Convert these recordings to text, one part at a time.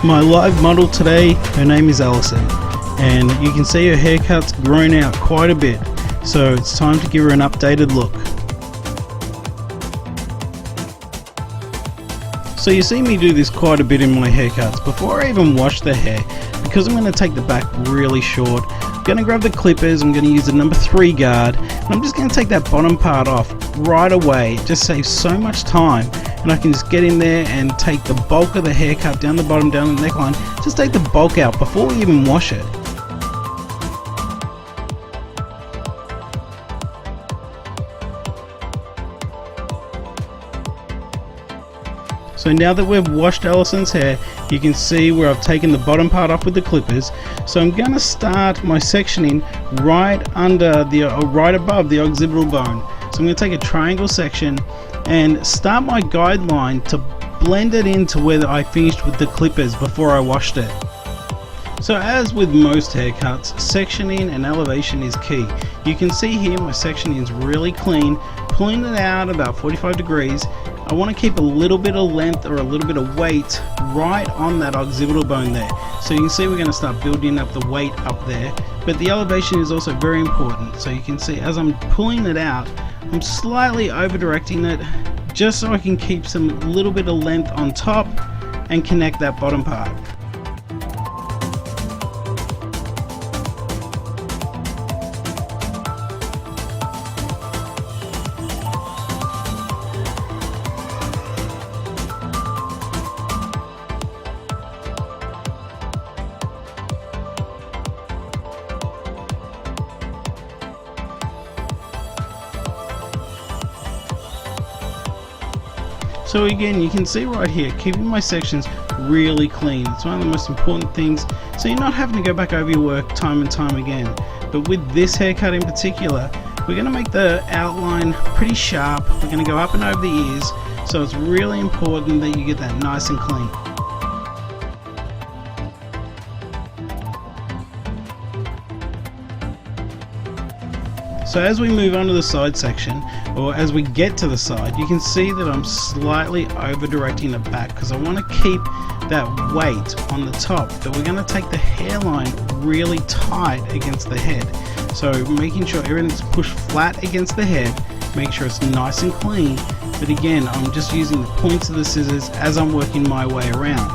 My live model today, her name is Allison, and you can see her haircut's grown out quite a bit, so it's time to give her an updated look. So you see me do this quite a bit in my haircuts. Before I even wash the hair, because I'm going to take the back really short, I'm going to grab the clippers, I'm going to use the number 3 guard, and I'm just going to take that bottom part off right away. It just saves so much time, and I can just get in there and take the bulk of the haircut down the bottom, down the neckline, just take the bulk out before we even wash it. So now that we've washed Allison's hair, you can see where I've taken the bottom part off with the clippers. So I'm going to start my sectioning right above the occipital bone. So I'm going to take a triangle section and start my guideline to blend it into where I finished with the clippers before I washed it. So as with most haircuts, sectioning and elevation is key. You can see here my sectioning is really clean, pulling it out about 45 degrees. I want to keep a little bit of length or a little bit of weight right on that occipital bone there. So you can see we're going to start building up the weight up there, but the elevation is also very important. So you can see as I'm pulling it out, I'm slightly over directing it just so I can keep some little bit of length on top and connect that bottom part. So again, you can see right here, keeping my sections really clean. It's one of the most important things, so you're not having to go back over your work time and time again. But with this haircut in particular, we're going to make the outline pretty sharp. We're going to go up and over the ears, so it's really important that you get that nice and clean. So as we move on to the side section, or as we get to the side, you can see that I'm slightly over directing the back because I want to keep that weight on the top, but we're going to take the hairline really tight against the head. So making sure everything's pushed flat against the head, make sure it's nice and clean, but again, I'm just using the points of the scissors as I'm working my way around.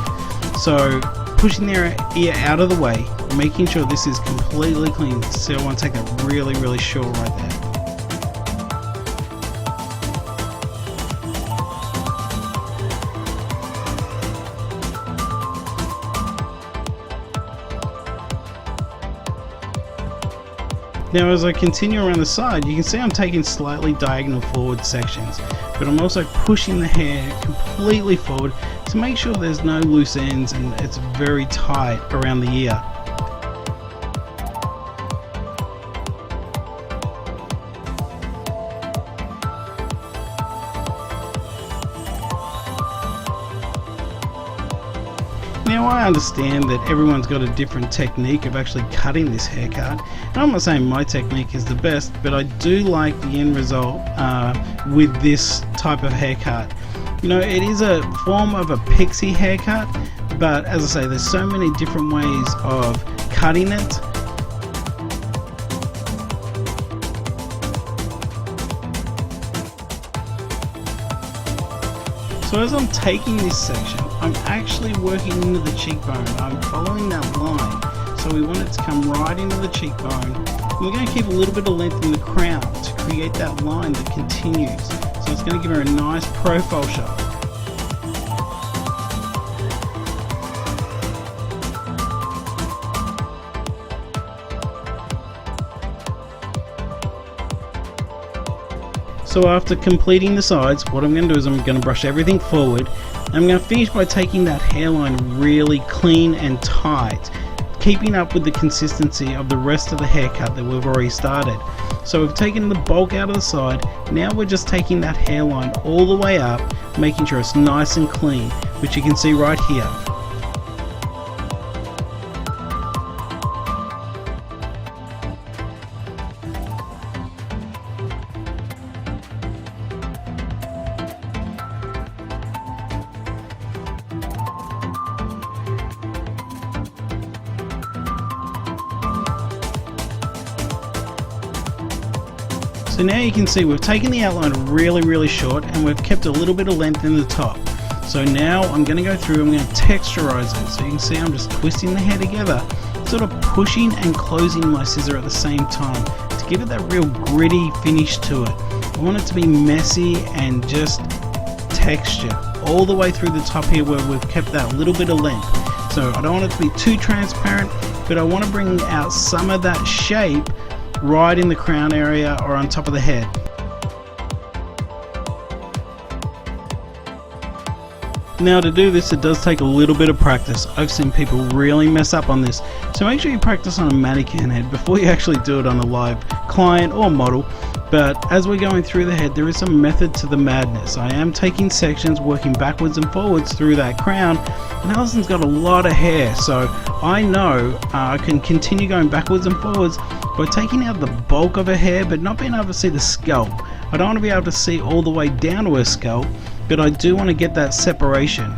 So pushing their ear out of the way, making sure this is completely clean. So I want to take that really short right there. Now as I continue around the side, you can see I'm taking slightly diagonal forward sections, but I'm also pushing the hair completely forward to make sure there's no loose ends and it's very tight around the ear. Now I understand that everyone's got a different technique of actually cutting this haircut, and I'm not saying my technique is the best, but I do like the end result with this type of haircut. You know, it is a form of a pixie haircut, but as I say, there's so many different ways of cutting it. So as I'm taking this section, I'm actually working into the cheekbone. I'm following that line. So we want it to come right into the cheekbone. And we're going to keep a little bit of length in the crown to create that line that continues. So it's going to give her a nice profile shot. So after completing the sides, what I'm going to do is I'm going to brush everything forward, and I'm going to finish by taking that hairline really clean and tight, keeping up with the consistency of the rest of the haircut that we've already started. So we've taken the bulk out of the side, now we're just taking that hairline all the way up, making sure it's nice and clean, which you can see right here. So now you can see we've taken the outline really short and we've kept a little bit of length in the top. So now I'm going to go through and I'm going to texturize it. So you can see I'm just twisting the hair together, sort of pushing and closing my scissor at the same time to give it that real gritty finish to it. I want it to be messy and just texture all the way through the top here where we've kept that little bit of length. So I don't want it to be too transparent, but I want to bring out some of that shape right in the crown area or on top of the head. Now to do this, it does take a little bit of practice. I've seen people really mess up on this, so make sure you practice on a mannequin head before you actually do it on a live client or model. But as we're going through the head, there is some method to the madness. I am taking sections, working backwards and forwards through that crown, and Alison's got a lot of hair, so I know I can continue going backwards and forwards by taking out the bulk of her hair but not being able to see the scalp. I don't want to be able to see all the way down to her scalp, but I do want to get that separation.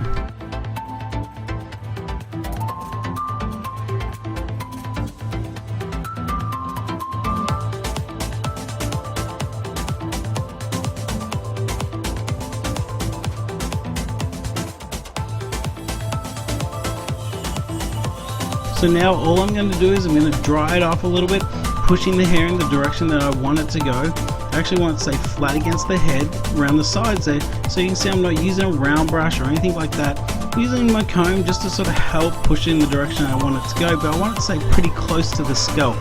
So now all I'm going to do is I'm going to dry it off a little bit, pushing the hair in the direction that I want it to go. I actually want it to stay flat against the head, around the sides there, so you can see I'm not using a round brush or anything like that. I'm using my comb just to sort of help push it in the direction I want it to go, but I want it to stay pretty close to the scalp.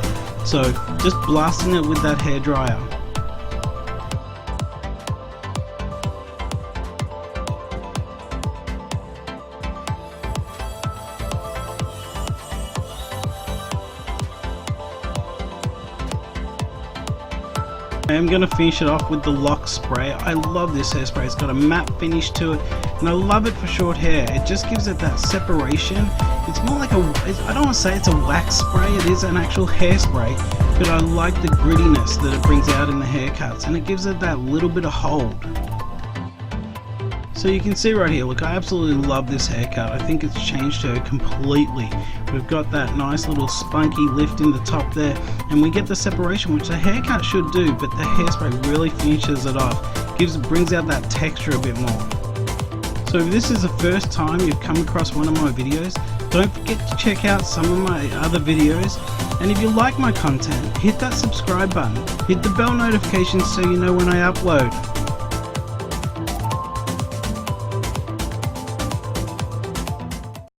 So just blasting it with that hairdryer. I am going to finish it off with the lock spray. I love this hairspray. It's got a matte finish to it and I love it for short hair. It just gives it that separation. It's more like I don't want to say it's a wax spray, it is an actual hairspray, but I like the grittiness that it brings out in the haircuts and it gives it that little bit of hold. So you can see right here, look, I absolutely love this haircut. I think it's changed her completely. We've got that nice little spunky lift in the top there, and we get the separation, which the haircut should do, but the hairspray really finishes it off. Brings out that texture a bit more. So if this is the first time you've come across one of my videos, don't forget to check out some of my other videos. And if you like my content, hit that subscribe button, hit the bell notification so you know when I upload.